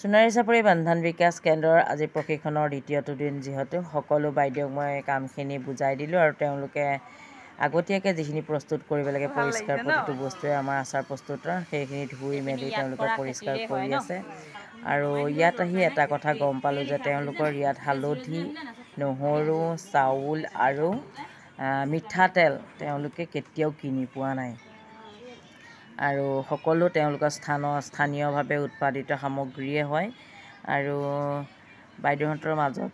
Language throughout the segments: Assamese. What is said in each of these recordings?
সোণাৰী চাপৰি বান্ধন বিকাশ কেন্দ্ৰৰ আজি প্ৰশিক্ষণৰ দ্বিতীয়টো দিন, যিহেতু সকলো বাইদেউক মই কামখিনি বুজাই দিলোঁ আৰু তেওঁলোকে আগতীয়াকৈ যিখিনি প্ৰস্তুত কৰিব লাগে পৰিষ্কাৰ প্ৰতিটো বস্তুৱে আমাৰ আচাৰ প্ৰস্তুতৰ সেইখিনি ধুই মেলি তেওঁলোকে পৰিষ্কাৰ কৰি আছে। আৰু ইয়াত আহি এটা কথা গম পালোঁ যে তেওঁলোকৰ ইয়াত হালধি, নহৰু, চাউল আৰু মিঠাতেল তেওঁলোকে কেতিয়াও কিনি পোৱা নাই আৰু সকলো তেওঁলোকৰ স্থানীয়ভাৱে উৎপাদিত সামগ্ৰীয়ে হয়। আৰু বাইদেউহঁতৰ মাজত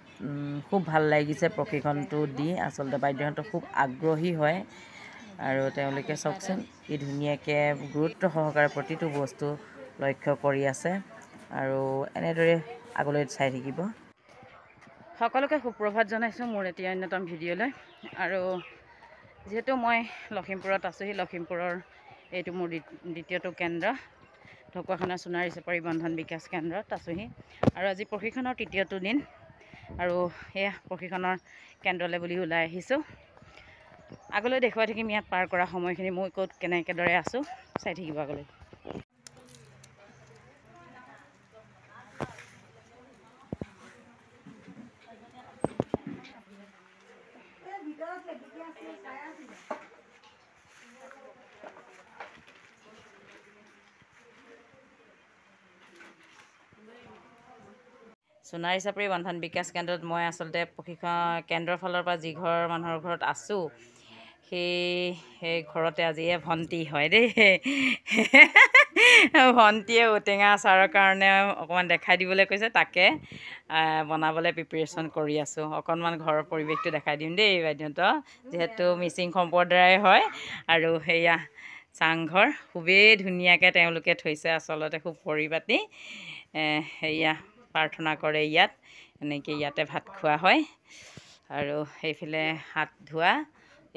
খুব ভাল লাগিছে প্ৰশিক্ষণটো দি। আচলতে বাইদেউহঁতৰ খুব আগ্ৰহী হয় আৰু তেওঁলোকে চাওকচোন কি ধুনীয়াকৈ গুৰুত্ব সহকাৰে প্ৰতিটো বস্তু লক্ষ্য কৰি আছে আৰু এনেদৰে আগলৈ চাই থাকিব। সকলোকে সুপ্ৰভাত জনাইছোঁ মোৰ এটি অন্যতম ভিডিঅ'লৈ। আৰু যিহেতু মই লখিমপুৰত আছোঁহি, লখিমপুৰৰ এইটো মোৰ দ্বিতীয়টো কেন্দ্ৰ, ঢকুৱাখানা সোণাৰী চাপৰি বন্ধন বিকাশ কেন্দ্ৰত আছোঁহি। আৰু আজি প্ৰশিক্ষণৰ তৃতীয়টো দিন আৰু এয়া প্ৰশিক্ষণৰ কেন্দ্ৰলৈ বুলি ওলাই আহিছোঁ। আগলৈ দেখুৱাই থাকিম ইয়াত পাৰ কৰা সময়খিনি মই ক'ত কেনেদৰে আছোঁ, চাই থাকিব আগলৈ। সোণাৰী চাপৰি বন্ধন বিকাশ কেন্দ্ৰত মই আচলতে প্ৰশিক্ষণ কেন্দ্ৰৰ ফালৰ পৰা যি ঘৰ মানুহৰ ঘৰত আছোঁ সেই ঘৰতে আজি ভণ্টি হয় দেই। ভণ্টিয়ে ঔটেঙা আচাৰৰ কাৰণে অকণমান দেখাই দিবলৈ কৈছে, তাকে বনাবলৈ প্ৰিপেৰেশ্যন কৰি আছোঁ। অকণমান ঘৰৰ পৰিৱেশটো দেখাই দিম দেই বাইদেউহঁতক, যিহেতু মিচিং সম্প্ৰদায়ৰ হয়। আৰু সেয়া চাংঘৰ খুবেই ধুনীয়াকৈ তেওঁলোকে থৈছে, আচলতে খুব পৰিপাটি। সেয়া প্ৰাৰ্থনা কৰে ইয়াত, এনেকৈ ইয়াতে ভাত খোৱা হয়। আৰু সেইফালে হাত ধোৱা,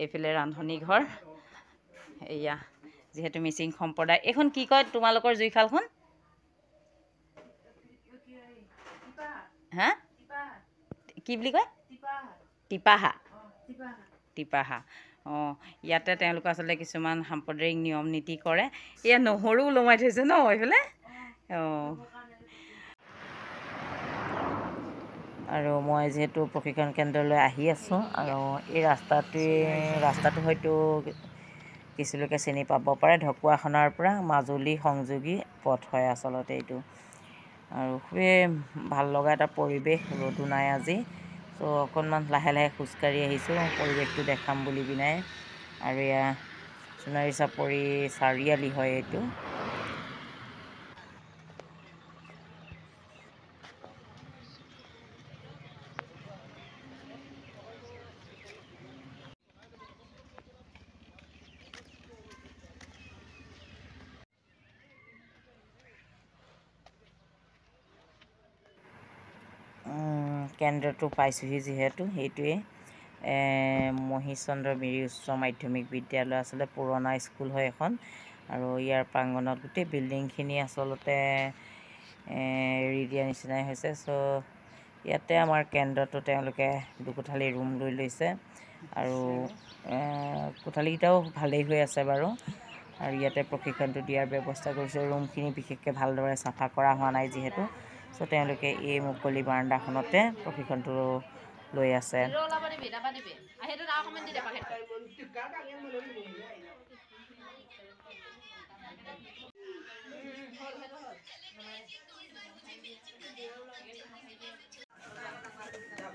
এইফালে ৰান্ধনি ঘৰ। এয়া যিহেতু মিচিং সম্প্ৰদায়। এইখন কি কয় তোমালোকৰ জুইশালখন? হা, কি বুলি কয়? টিপাহা। টিপাহা। অঁ, ইয়াতে তেওঁলোকে আচলতে কিছুমান সাম্প্ৰদায়িক নিয়ম নীতি কৰে। এয়া নহৰু ওলমাই থৈছে ন এইফালে? অঁ। আৰু মই যিহেতু প্ৰশিক্ষণ কেন্দ্ৰলৈ আহি আছোঁ আৰু এই ৰাস্তাটো হয়তো কিছু লোকে চিনি পাব পাৰে, ঢকুৱাখানাৰ পৰা মাজুলী সংযোগী পথ হয় আচলতে এইটো। আৰু খুবেই ভাল লগা এটা পৰিৱেশ, ৰ'দো নাই আজি। চ' অকণমান লাহে লাহে খোজকাঢ়ি আহিছোঁ পৰিৱেশটো দেখাম বুলি পিনাই। আৰু এয়া সোণাৰী চাপৰি চাৰিআলি হয় এইটো। কেন্দ্ৰটো পাইছোঁহি যিহেতু, সেইটোৱে মহিশচন্দ্ৰ মিৰি উচ্চ মাধ্যমিক বিদ্যালয়, আচলতে পুৰণা স্কুল হয় এখন। আৰু ইয়াৰ প্ৰাংগণত গোটেই বিল্ডিংখিনি আচলতে এৰি দিয়া নিচিনাই হৈছে। চ' ইয়াতে আমাৰ কেন্দ্ৰটো তেওঁলোকে দুকোঠালি ৰুম লৈ লৈছে আৰু কোঠালিকেইটাও ভালেই হৈ আছে বাৰু। আৰু ইয়াতে প্ৰশিক্ষণটো দিয়াৰ ব্যৱস্থা কৰিছে। ৰুমখিনি বিশেষকৈ ভালদৰে চাফা কৰা হোৱা নাই যিহেতু, চ' তেওঁলোকে এই মুকলি বাৰাণ্ডাখনতে প্ৰশিক্ষণটো লৈ আছে।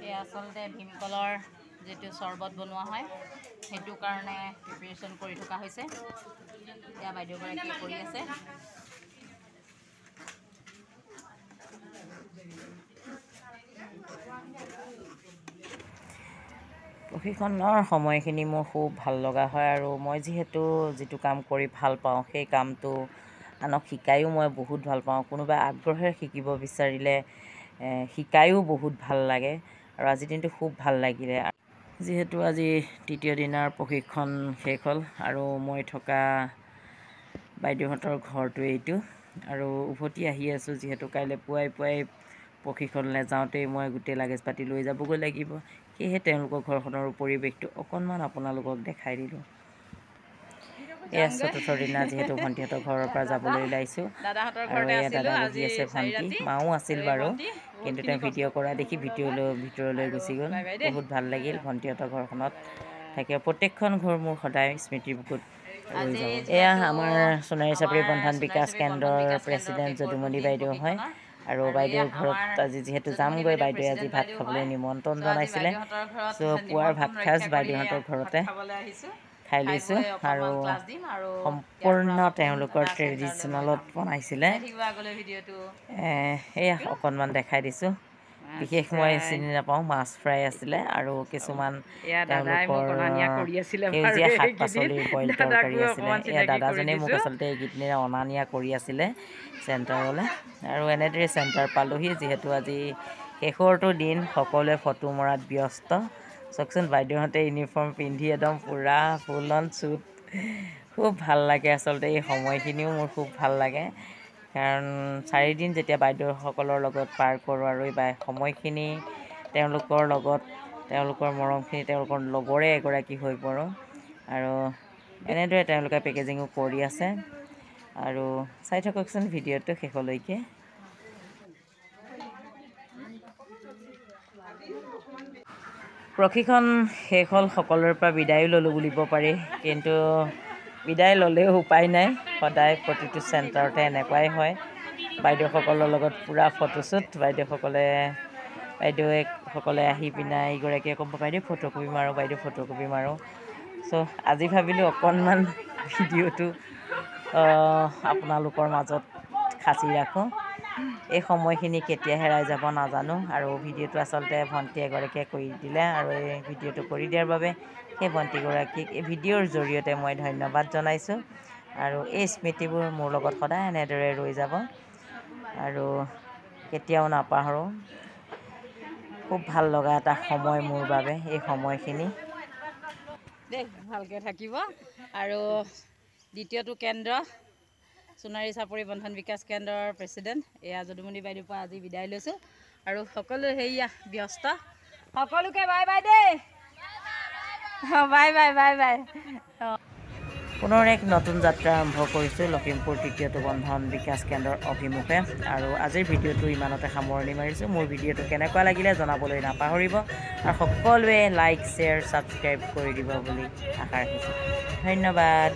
এই আচলতে ভীমকলৰ যিটো চৰ্বত বনোৱা হয়, সেইটো কাৰণে প্ৰিপেৰেশ্যন কৰি থকা হৈছে। এয়া বাইদেউগৰাকীয়ে কৰি আছে। প্ৰশিক্ষণৰ সময়খিনি মোৰ খুব ভাল লগা হয় আৰু মই যিটো কাম কৰি ভাল পাওঁ সেই কামটো আনক শিকায়ো মই বহুত ভাল পাওঁ। কোনোবাই আগ্ৰহেৰে শিকিব বিচাৰিলে শিকায়ো বহুত ভাল লাগে। আৰু আজিৰ দিনটো খুব ভাল লাগিলে, যিহেতু আজি তৃতীয় দিনাৰ প্ৰশিক্ষণ শেষ হ'ল আৰু মই থকা বাইদেউহঁতৰ ঘৰটো এইটো। আৰু উভতি আহি আছোঁ, যিহেতু কাইলৈ পুৱাই প্ৰশিক্ষণলৈ যাওঁতেই মই গোটেই লাগেজ পাতি লৈ যাবগৈ লাগিব। সেয়েহে তেওঁলোকৰ ঘৰখনৰ পৰিৱেশটো অকণমান আপোনালোকক দেখাই দিলোঁ। এয়া চতুৰ্থ দিনা যিহেতু ভণ্টিহঁতৰ ঘৰৰ পৰা যাবলৈ ওলাইছোঁ আৰু এয়া দাদা বহি আছে ভণ্টি মাও আছিল বাৰু কিন্তু তেওঁ ভিডিঅ' কৰা দেখি ভিতৰলৈ গুচি গ'ল বহুত ভাল লাগিল ভণ্টিহঁতৰ ঘৰখনত থাকে প্ৰত্যেকখন ঘৰ মোৰ সদায় স্মৃতিৰ বুকুত ৰৈ যাব এয়া আমাৰ সোণাৰী চাপৰি বন্ধন বিকাশ কেন্দ্ৰৰ প্ৰেছিডেণ্ট যদুমণি বাইদেউ হয় আৰু বাইদেউৰ ঘৰত আজি যিহেতু যামগৈ বাইদেৱে আজি ভাত খাবলৈ নিমন্ত্ৰণ জনাইছিলে চ' পুৱাৰ ভাত সাজ বাইদেউহঁতৰ ঘৰতে খাই লৈছোঁ আৰু সম্পূৰ্ণ তেওঁলোকৰ ট্ৰেডিশ্যনেলত বনাইছিলে এয়া অকণমান দেখাই দিছোঁ বিশেষ মই চিনি নাপাওঁ মাছ ফ্ৰাই আছিলে আৰু কিছুমান তেওঁলোকৰ সেউজীয়া শাক পাচলিৰ বইল তৰকাৰী আছিলে এয়া দাদাজনে মোক আচলতে এইকেইদিনে অনা নিয়া কৰি আছিলে চেণ্টাৰলৈ আৰু এনেদৰে চেণ্টাৰ পালোহি যিহেতু আজি শেষৰটো দিন সকলোৱে ফটো মৰাত ব্যস্ত চাওকচোন বাইদেউহঁতে ইউনিফৰ্ম পিন্ধি একদম পূৰা ফুল অন শ্বুট খুব ভাল লাগে আচলতে এই সময়খিনিও মোৰ খুব ভাল লাগে কাৰণ 4 দিন যেতিয়া বাইদেউসকলৰ লগত পাৰ কৰোঁ আৰু এই সময়খিনি তেওঁলোকৰ লগত তেওঁলোকৰ মৰমখিনি তেওঁলোকৰ লগৰে এগৰাকী হৈ পৰোঁ আৰু এনেদৰে তেওঁলোকে পেকেজিঙো কৰি আছে আৰু চাই থাককচোন ভিডিঅ'টো শেষলৈকে প্ৰশিক্ষণ শেষ হ'ল সকলোৰে পৰা বিদায়ো ল'লোঁ বুলিব পাৰি কিন্তু বিদায় ল'লেও উপায় নাই সদায় প্ৰতিটো চেণ্টাৰতে এনেকুৱাই হয় বাইদেউসকলৰ লগত পূৰা ফটোশ্বুট বাইদেউসকলে আহি পিনে ইগৰাকীয়ে ক'ব বাইদেউ ফটোকপি মাৰোঁ বাইদেউ ফটোকপি মাৰোঁ চ' আজি ভাবিলোঁ অকণমান ভিডিঅ'টো আপোনালোকৰ মাজত সাঁচি ৰাখোঁ এই সময়খিনি কেতিয়া হেৰাই যাব নাজানো আৰু ভিডিঅ'টো আচলতে ভণ্টি এগৰাকীয়ে কৰি দিলে আৰু এই ভিডিঅ'টো কৰি দিয়াৰ বাবে সেই ভণ্টিগৰাকীক এই ভিডিঅ'ৰ জৰিয়তে মই ধন্যবাদ জনাইছোঁ আৰু এই স্মৃতিবোৰ মোৰ লগত সদায় এনেদৰে ৰৈ যাব আৰু কেতিয়াও নাপাহৰোঁ খুব ভাল লগা এটা সময় মোৰ বাবে এই সময়খিনি দেই ভালকৈ থাকিব আৰু দ্বিতীয়টো কেন্দ্ৰ সোণাৰী চাপৰি বন্ধন বিকাশ কেন্দ্ৰৰ প্ৰেছিডেণ্ট এয়া যদুমণি বাইদেউৰ পৰা আজি বিদায় লৈছোঁ আৰু সকলো সেয়া ব্যস্ত সকলোকে বাই বাই দেই বাই বাই বাই বাই পুনৰ এক নতুন যাত্ৰা আৰম্ভ কৰিছোঁ লখিমপুৰ তৃতীয়টো বন্ধন বিকাশ কেন্দ্ৰৰ অভিমুখে আৰু আজিৰ ভিডিঅ'টো ইমানতে সামৰণি মাৰিছোঁ মোৰ ভিডিঅ'টো কেনেকুৱা লাগিলে জনাবলৈ নাপাহৰিব আৰু সকলোৱে লাইক শ্বেয়াৰ ছাবস্ক্ৰাইব কৰি দিব বুলি আশা ৰাখিছোঁ ধন্যবাদ